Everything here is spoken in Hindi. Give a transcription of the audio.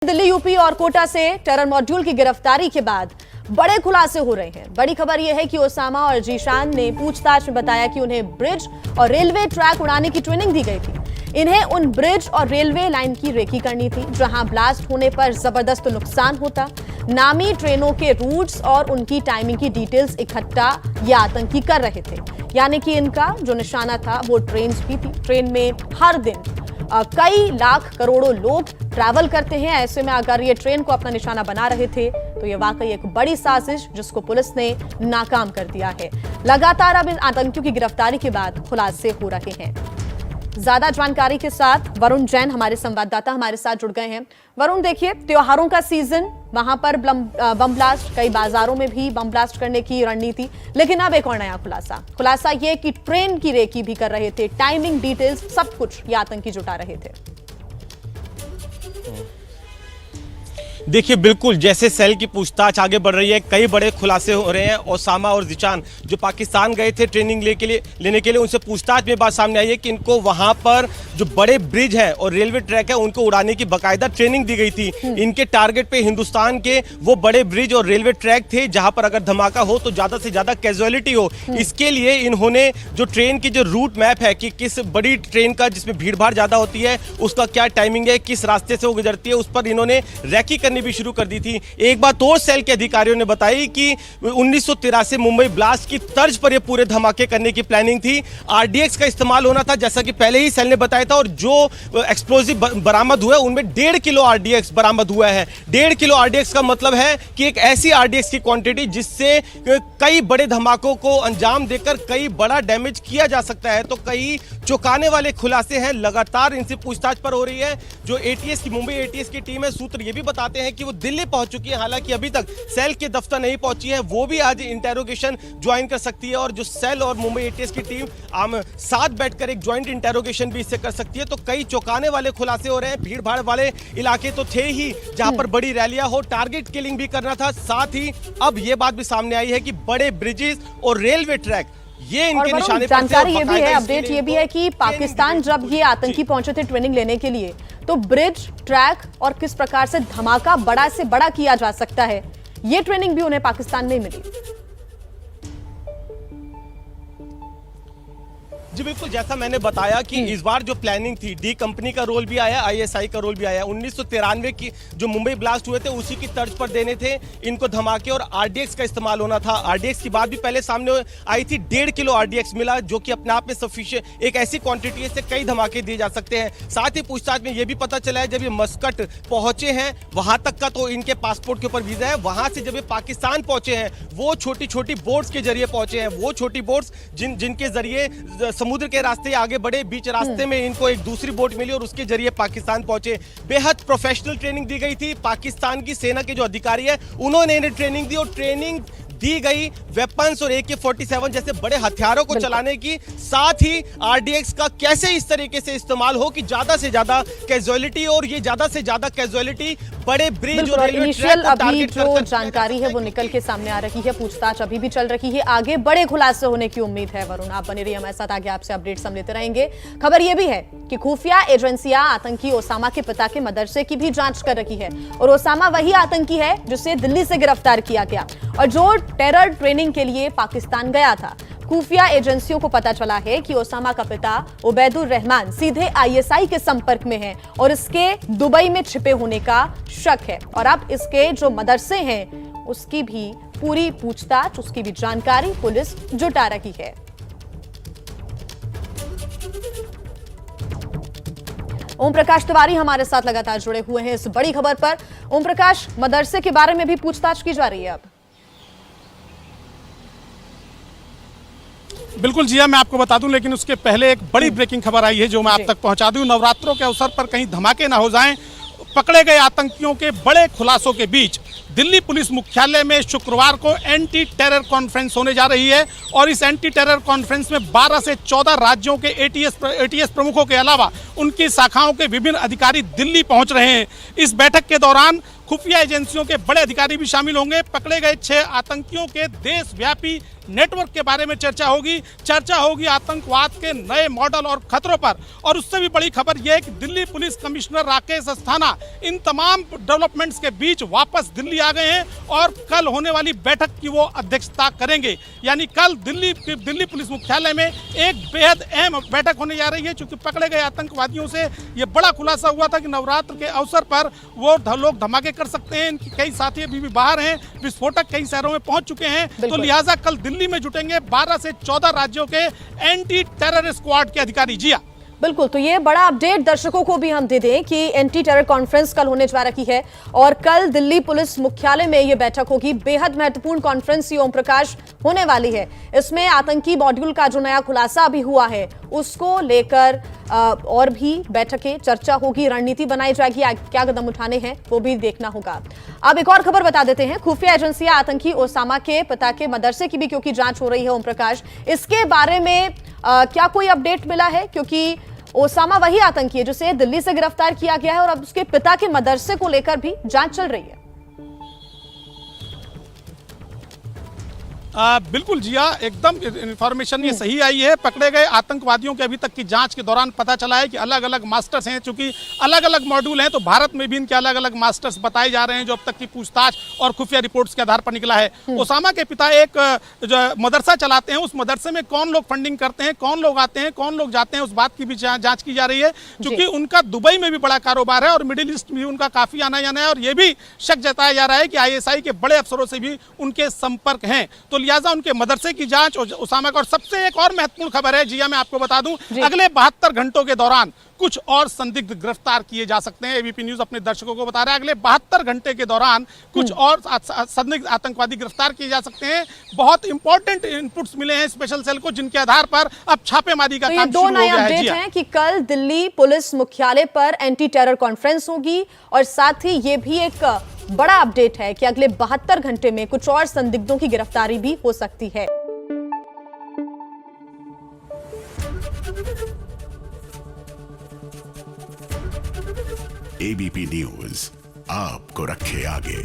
दिल्ली, यूपी और कोटा से टेरर मॉड्यूल की गिरफ्तारी के बाद बड़े खुलासे हो रहे हैं। बड़ी खबर यह है कि ओसामा और जीशान ने पूछताछ में बताया कि उन्हें ब्रिज और रेलवे ट्रैक उड़ाने की ट्रेनिंग दी गई थी। इन्हें उन ब्रिज और रेलवे लाइन की रेकी करनी थी जहां ब्लास्ट होने पर जबरदस्त नुकसान होता। नामी ट्रेनों के रूट्स और उनकी टाइमिंग की डिटेल्स इकट्ठा ये आतंकी कर रहे थे, यानी कि इनका जो निशाना था वो ट्रेन भी थी। ट्रेन में हर दिन कई लाख करोड़ों लोग ट्रैवल करते हैं। ऐसे में अगर ये ट्रेन को अपना निशाना बना रहे थे तो ये वाकई एक बड़ी साजिश जिसको पुलिस ने नाकाम कर दिया है। लगातार अब इन आतंकियों की गिरफ्तारी के बाद खुलासे हो रहे हैं। ज्यादा जानकारी के साथ वरुण जैन हमारे संवाददाता हमारे साथ जुड़ गए हैं। वरुण, देखिए त्योहारों का सीजन, वहां पर बम ब्लास्ट, कई बाजारों में भी बम ब्लास्ट करने की रणनीति, लेकिन अब एक और नया खुलासा ये कि ट्रेन की रेकी भी कर रहे थे। टाइमिंग डिटेल्स सब कुछ ये आतंकी जुटा रहे थे। देखिए, बिल्कुल जैसे सेल की पूछताछ आगे बढ़ रही है, कई बड़े खुलासे हो रहे हैं। ओसामा और जीशान जो पाकिस्तान गए थे ट्रेनिंग लेने के लिए उनसे पूछताछ में बात सामने आई है कि इनको वहां पर जो बड़े ब्रिज है और रेलवे ट्रैक है उनको उड़ाने की बाकायदा ट्रेनिंग दी गई थी। इनके टारगेट पे हिंदुस्तान के वो बड़े ब्रिज और रेलवे ट्रैक थे जहां पर अगर धमाका हो तो ज्यादा से ज्यादा कैजुअलिटी हो। इसके लिए इन्होंने जो ट्रेन की जो रूट मैप है कि किस बड़ी ट्रेन का जिसमें भीड़ भाड़ ज्यादा होती है उसका क्या टाइमिंग है, किस रास्ते से वो गुजरती है, उस पर इन्होंने रैकी करनी भी शुरू कर दी थी। एक बात और सेल के अधिकारियों ने बताई कि 1983 मुंबई ब्लास्ट की तर्ज पर ये पूरे धमाके करने की प्लानिंग थी। आरडीएक्स का इस्तेमाल होना था जैसा कि पहले ही सेल ने बताया था, और जो एक्सप्लोजिव बरामद हुआ उनमें 1.5 किलो आरडीएक्स बरामद हुआ है। 1.5 किलो आरडीएक्स का मतलब है कि एक ऐसी आरडीएक्स की क्वांटिटी जिससे कई बड़े धमाकों को अंजाम देकर कई बड़ा डैमेज किया जा सकता है। तो कई चौंकाने वाले खुलासे हैं, लगातार इनसे पूछताछ पर हो रही है। जो एटीएस की मुंबई एटीएस की टीम है, सूत्र ये भी बताते हैं कि वो दिल्ली पहुंच चुकी है, हालांकि अभी तक सेल के दफ्तर नहीं पहुंची है। वो भी आज इंटेरोगेशन ज्वाइन कर सकती है और जो सेल और मुंबई एटीएस की टीम साथ बैठकर एक ज्वाइंट इंटेरोगेशन भी इससे कर सकती है। तो कई चौंकाने वाले खुलासे हो रहे हैं। भीड़ भाड़ वाले इलाके तो थे ही जहां पर बड़ी रैलियां हो, टारगेट किलिंग भी करना था। साथ ही अब यह बात भी सामने आई है कि बड़े ब्रिजेस और रेलवे ट्रैक ये इनके निशाने पर। जानकारी ये भी है, अपडेट ये भी है कि पाकिस्तान जब ये आतंकी पहुंचे थे ट्रेनिंग लेने के लिए तो ब्रिज, ट्रैक और किस प्रकार से धमाका बड़ा से बड़ा किया जा सकता है, ये ट्रेनिंग भी उन्हें पाकिस्तान में मिली। जी बिल्कुल, जैसा मैंने बताया कि इस बार जो प्लानिंग थी, डी कंपनी का रोल भी आया, आईएसआई का रोल भी आया। 1993 की जो मुंबई ब्लास्ट हुए थे उसी की तर्ज पर देने थे इनको धमाके, और आरडीएक्स का इस्तेमाल होना था। आरडीएक्स की बात भी पहले सामने आई थी। 1.5 किलो आरडीएक्स मिला जो कि अपने आप में सफिशिएंट एक ऐसी क्वांटिटी से कई धमाके दिए जा सकते हैं। साथ ही पूछताछ में यह भी पता चला है जब ये मस्कट पहुंचे हैं वहां तक का तो इनके पासपोर्ट के ऊपर वीजा है। वहां से जब ये पाकिस्तान पहुंचे हैं वो छोटी छोटी बोट्स के जरिए पहुंचे हैं। वो छोटी बोट्स जिनके जरिए समुद्र के रास्ते आगे बढ़े, बीच रास्ते में इनको एक दूसरी बोट मिली और उसके जरिए पाकिस्तान पहुंचे। बेहद प्रोफेशनल ट्रेनिंग दी गई थी। पाकिस्तान की सेना के जो अधिकारी है उन्होंने इन्हें ट्रेनिंग दी, और ट्रेनिंग दी गई वेपन्स और AK-47 जैसे बड़े हथियारों को चलाने की, साथ ही आरडीएक्स का कैसे इस तरीके से इस्तेमाल हो कि ज्यादा से ज्यादा कैजुअलिटी, और ये ज्यादा से ज्यादा कैजुअलिटी बड़े ब्रिज और रेलवे ट्रैक को टारगेट कर सकते हैं। जो जानकारी है वो निकल के सामने आ रही है, पूछताछ अभी भी चल रही है, आगे बड़े खुलासे होने की उम्मीद है। वरुण, आप बने रहिए हमारे साथ, आगे आपसे अपडेट्स हम लेते रहेंगे। खबर यह भी है कि खुफिया एजेंसियां आतंकी ओसामा के पिता के मदरसे की भी जांच कर रही है, और ओसामा वही आतंकी है जिसे दिल्ली से गिरफ्तार किया गया और जो टेरर ट्रेनिंग के लिए पाकिस्तान गया था। खुफिया एजेंसियों को पता चला है कि ओसामा का पिता उबैदुर रहमान सीधे आईएसआई के संपर्क में है और इसके दुबई में छिपे होने का शक है, और अब इसके जो मदरसे हैं उसकी भी पूरी पूछताछ, उसकी भी जानकारी पुलिस जुटा रही है। ओम प्रकाश तिवारी हमारे साथ लगातार जुड़े हुए हैं इस बड़ी खबर पर। ओम प्रकाश, मदरसे के बारे में भी पूछताछ की जा रही है अब। बिल्कुल जी, मैं आपको बता दूं, लेकिन उसके पहले एक बड़ी ब्रेकिंग खबर आई है जो मैं आप तक पहुंचा दूं। नवरात्रों के अवसर पर कहीं धमाके ना हो जाएं, पकड़े गए आतंकियों के बड़े खुलासों के बीच दिल्ली पुलिस मुख्यालय में शुक्रवार को एंटी टेरर कॉन्फ्रेंस होने जा रही है, और इस एंटी टेरर कॉन्फ्रेंस में 12 से 14 राज्यों के एटीएस प्रमुखों के अलावा उनकी शाखाओं के विभिन्न अधिकारी दिल्ली पहुंच रहे हैं। इस बैठक के दौरान खुफिया एजेंसियों के बड़े अधिकारी भी शामिल होंगे। पकड़े गए 6 आतंकियों के देशव्यापी नेटवर्क के बारे में चर्चा होगी आतंकवाद के नए मॉडल और खतरों पर। और उससे भी बड़ी खबर यह है कि दिल्ली पुलिस कमिश्नर राकेश अस्थाना इन तमाम डेवलपमेंट्स के बीच वापस दिल्ली आ गए हैं और कल होने वाली बैठक की वो अध्यक्षता करेंगे। यानी कल दिल्ली पुलिस मुख्यालय में एक बेहद अहम बैठक होने जा रही है, क्योंकि पकड़े गए आतंकवादियों से ये बड़ा खुलासा हुआ था कि नवरात्र के अवसर पर वो लोग धमाके कर सकते हैं। इनके कई साथी अभी भी बाहर हैं, विस्फोटक कई शहरों में पहुंच चुके हैं। तो लिहाजा कल दिल्ली में जुटेंगे 12 से 14 राज्यों के एंटी टेरर स्क्वाड के अधिकारी। जी हाँ, बिल्कुल। तो ये बड़ा अपडेट दर्शकों को भी हम दे दें कि एंटी टेरर कॉन्फ्रेंस कल होने जा रही है और कल दिल्ली पुलिस मुख्यालय में ये बैठक होगी। बेहद महत्वपूर्ण कॉन्फ्रेंस ये ओम प्रकाश होने वाली है। इसमें आतंकी मॉड्यूल का जो नया खुलासा अभी हुआ है उसको लेकर और भी बैठकें, चर्चा होगी, रणनीति बनाई जाएगी, क्या कदम उठाने हैं वो भी देखना होगा। अब एक और खबर बता देते हैं। खुफिया एजेंसियां आतंकी ओसामा के पिता के मदरसे की भी क्योंकि जांच हो रही है ओम प्रकाश, इसके बारे में क्या कोई अपडेट मिला है? क्योंकि ओसामा वही आतंकी है जिसे दिल्ली से गिरफ्तार किया गया है और अब उसके पिता के मदरसे को लेकर भी जांच चल रही है। बिल्कुल जिया, एकदम इंफॉर्मेशन ये सही आई है। पकड़े गए आतंकवादियों के अभी तक की जांच के दौरान पता चला है कि अलग अलग मास्टर्स हैं। चूंकि अलग अलग मॉड्यूल हैं तो भारत में भी इनके अलग अलग मास्टर्स बताए जा रहे हैं, जो अब तक की पूछताछ और खुफिया रिपोर्ट्स के आधार पर निकला है। ओसामा के पिता एक जो मदरसा चलाते हैं, उस मदरसे में कौन लोग फंडिंग करते हैं, कौन लोग आते हैं, कौन लोग जाते हैं, उस बात की भी जांच की जा रही है। क्योंकि उनका दुबई में भी बड़ा कारोबार है और मिडिल ईस्ट में उनका काफी आना जाना है और ये भी शक जताया जा रहा है कि ISI के बड़े अफसरों से भी उनके संपर्क हैं। तो लिहाजा उनके मदरसे की जांच ओसामा का। और सबसे एक और महत्वपूर्ण खबर है जिया, मैं आपको बता दूं, अगले 72 घंटों के दौरान कुछ और संदिग्ध गिरफ्तार किए जा सकते हैं। एबीपी न्यूज अपने दर्शकों को बता रहा है अगले 72 घंटे के दौरान कुछ और संदिग्ध आतंकवादी गिरफ्तार किए जा सकते हैं। बहुत इंपॉर्टेंट इनपुट्स मिले हैं स्पेशल सेल को, जिनके आधार पर अब छापेमारी का काम शुरू हो गया है। अपडेट हैं कि कल दिल्ली पुलिस मुख्यालय पर एंटी टेरर कॉन्फ्रेंस होगी और साथ ही ये भी एक बड़ा अपडेट है कि अगले 72 घंटे में कुछ और संदिग्धों की गिरफ्तारी भी हो सकती है। एबीपी न्यूज आपको रखे आगे।